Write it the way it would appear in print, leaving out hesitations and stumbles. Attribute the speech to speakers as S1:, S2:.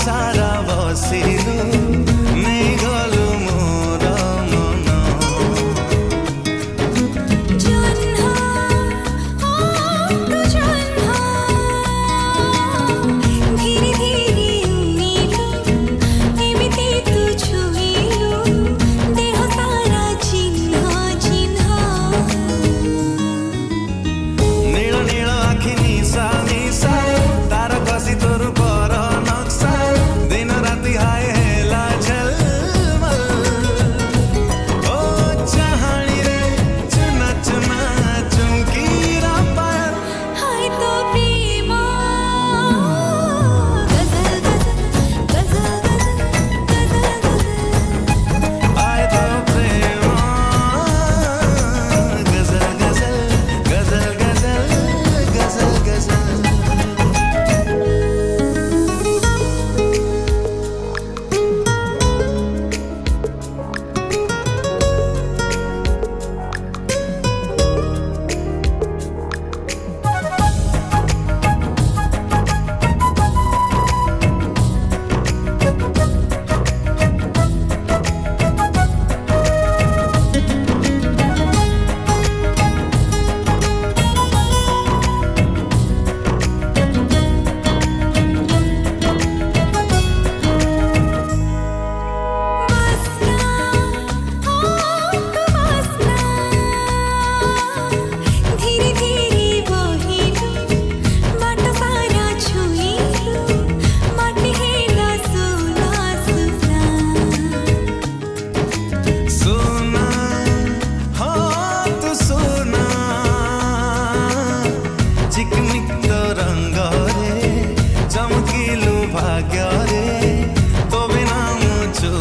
S1: सारा बसिलु नहीं गलु मोर मन
S2: जन्हा तू जन्हा धीरे धीरे उनिलु एमिति तू छुइलु देह सारा चिन्ह चिन्ह
S1: नील नील आखि निशा निशा तार कसी तोर पर नक्शा दिन राति हाय हेला झलमल ओ चाहनी रे चुना चुना चुमकीरा पायल
S2: हाय तो प्रेम गजल गजल गजल गजल गजल
S1: आए तो प्रेम गजल गजल गजल गजल गजल गजल
S2: धीरे धीरे बहिलु बाट सारा छुइलु माटी हेला सुना सुना
S1: सोना हो तू सोना चिकनिक तो रंग रे चमकीलु भाग्य रे तो बिना मुझो